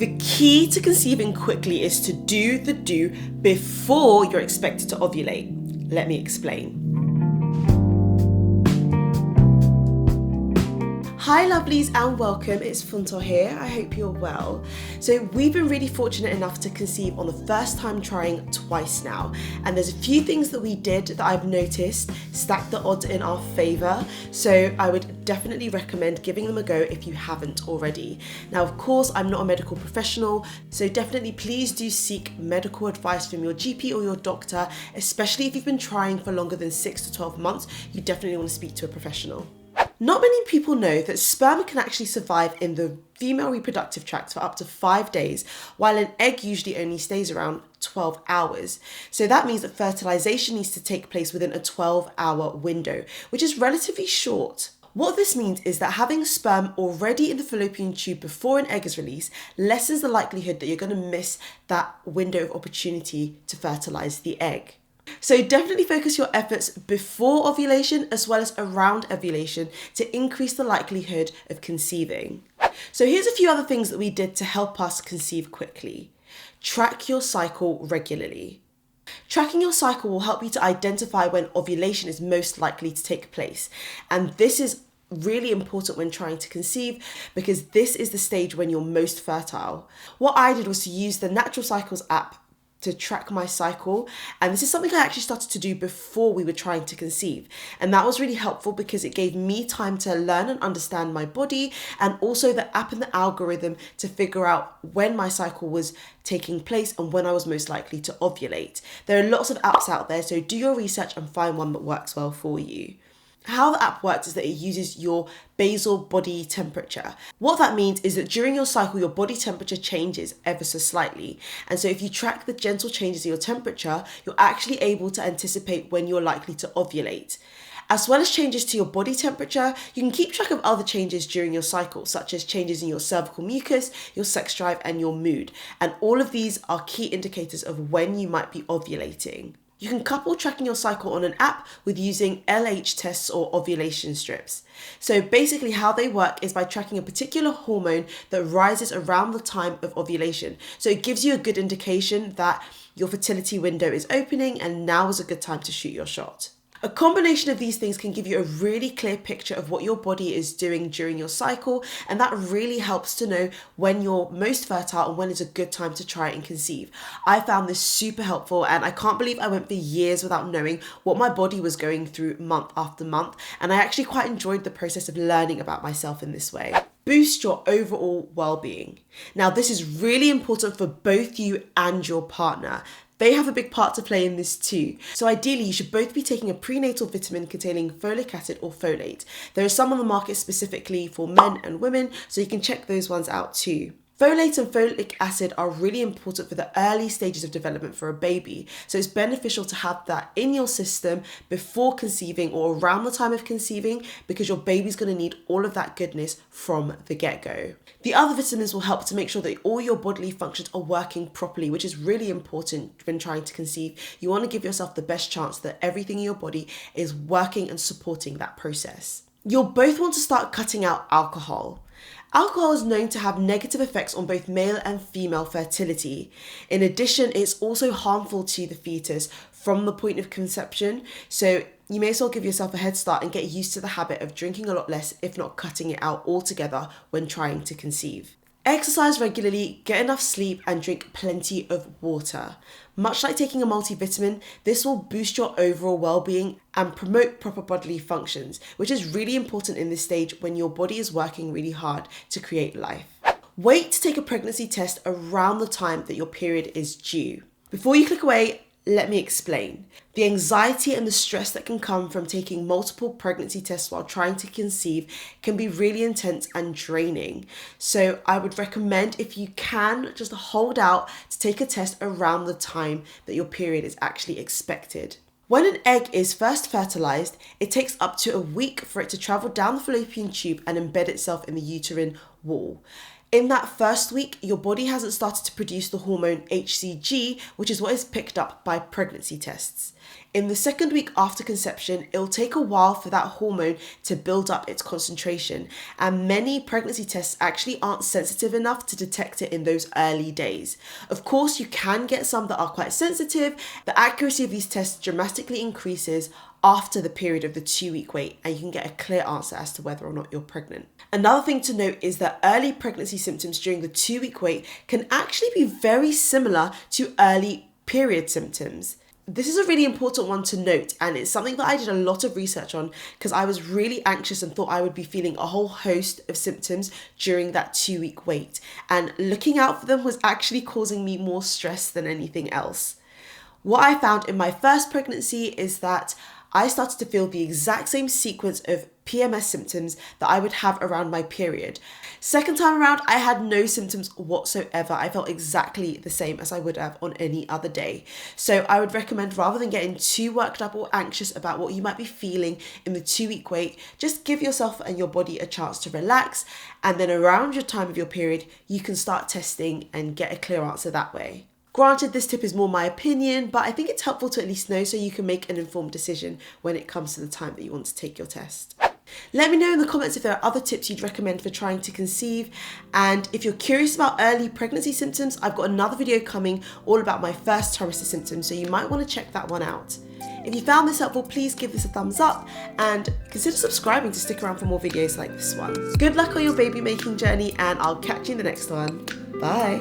The key to conceiving quickly is to do the do before you're expected to ovulate. Let me explain. Hi lovelies and welcome, it's Funto here, I hope you're well. So we've been really fortunate enough to conceive on the first time trying twice now, and there's a few things that we did that I've noticed stacked the odds in our favour, so I would definitely recommend giving them a go if you haven't already. Now of course I'm not a medical professional, so definitely please do seek medical advice from your GP or your doctor, especially if you've been trying for longer than 6 to 12 months, you definitely want to speak to a professional. Not many people know that sperm can actually survive in the female reproductive tract for up to 5 days, while an egg usually only stays around 12 hours. So that means that fertilization needs to take place within a 12-hour window, which is relatively short. What this means is that having sperm already in the fallopian tube before an egg is released lessens the likelihood that you're going to miss that window of opportunity to fertilize the egg. So definitely focus your efforts before ovulation as well as around ovulation to increase the likelihood of conceiving. So here's a few other things that we did to help us conceive quickly. Track your cycle regularly. Tracking your cycle will help you to identify when ovulation is most likely to take place. And this is really important when trying to conceive because this is the stage when you're most fertile. What I did was to use the Natural Cycles app to track my cycle, and this is something I actually started to do before we were trying to conceive, and that was really helpful because it gave me time to learn and understand my body, and also the app and the algorithm to figure out when my cycle was taking place and when I was most likely to ovulate. There are lots of apps out there, so do your research and find one that works well for you. How the app works is that it uses your basal body temperature. What that means is that during your cycle, your body temperature changes ever so slightly. And so if you track the gentle changes in your temperature, you're actually able to anticipate when you're likely to ovulate. As well as changes to your body temperature, you can keep track of other changes during your cycle, such as changes in your cervical mucus, your sex drive, and your mood. And all of these are key indicators of when you might be ovulating. You can couple tracking your cycle on an app with using LH tests or ovulation strips. So basically how they work is by tracking a particular hormone that rises around the time of ovulation. So it gives you a good indication that your fertility window is opening and now is a good time to shoot your shot. A combination of these things can give you a really clear picture of what your body is doing during your cycle, and that really helps to know when you're most fertile and when is a good time to try and conceive. I found this super helpful, and I can't believe I went for years without knowing what my body was going through month after month, and I actually quite enjoyed the process of learning about myself in this way. Boost your overall well-being. Now, this is really important for both you and your partner. They have a big part to play in this too. So ideally, you should both be taking a prenatal vitamin containing folic acid or folate. There are some on the market specifically for men and women, so you can check those ones out too. Folate and folic acid are really important for the early stages of development for a baby, so it's beneficial to have that in your system before conceiving or around the time of conceiving because your baby's going to need all of that goodness from the get-go. The other vitamins will help to make sure that all your bodily functions are working properly, which is really important when trying to conceive. You want to give yourself the best chance that everything in your body is working and supporting that process. You'll both want to start cutting out alcohol. Alcohol is known to have negative effects on both male and female fertility. In addition, it's also harmful to the fetus from the point of conception, so you may as well give yourself a head start and get used to the habit of drinking a lot less, if not cutting it out altogether when trying to conceive. Exercise regularly, get enough sleep, and drink plenty of water. Much like taking a multivitamin, this will boost your overall well-being and promote proper bodily functions, which is really important in this stage when your body is working really hard to create life. Wait to take a pregnancy test around the time that your period is due. Before you click away, let me explain. The anxiety and the stress that can come from taking multiple pregnancy tests while trying to conceive can be really intense and draining. So I would recommend, if you can, just hold out to take a test around the time that your period is actually expected. When an egg is first fertilized, it takes up to a week for it to travel down the fallopian tube and embed itself in the uterine wall. In that first week, your body hasn't started to produce the hormone HCG, which is what is picked up by pregnancy tests. In the second week after conception, it'll take a while for that hormone to build up its concentration, and many pregnancy tests actually aren't sensitive enough to detect it in those early days. Of course, you can get some that are quite sensitive. The accuracy of these tests dramatically increases after the period of the 2-week wait, and you can get a clear answer as to whether or not you're pregnant. Another thing to note is that early pregnancy symptoms during the 2-week wait can actually be very similar to early period symptoms. This is a really important one to note, and it's something that I did a lot of research on because I was really anxious and thought I would be feeling a whole host of symptoms during that 2-week wait, and looking out for them was actually causing me more stress than anything else. What I found in my first pregnancy is that I started to feel the exact same sequence of PMS symptoms that I would have around my period. Second time around, I had no symptoms whatsoever. I felt exactly the same as I would have on any other day. So I would recommend, rather than getting too worked up or anxious about what you might be feeling in the 2-week wait, just give yourself and your body a chance to relax. And then around your time of your period, you can start testing and get a clear answer that way. Granted, this tip is more my opinion, but I think it's helpful to at least know so you can make an informed decision when it comes to the time that you want to take your test. Let me know in the comments if there are other tips you'd recommend for trying to conceive. And if you're curious about early pregnancy symptoms, I've got another video coming all about my first trimester symptoms, so you might want to check that one out. If you found this helpful, please give this a thumbs up and consider subscribing to stick around for more videos like this one. Good luck on your baby making journey, and I'll catch you in the next one. Bye.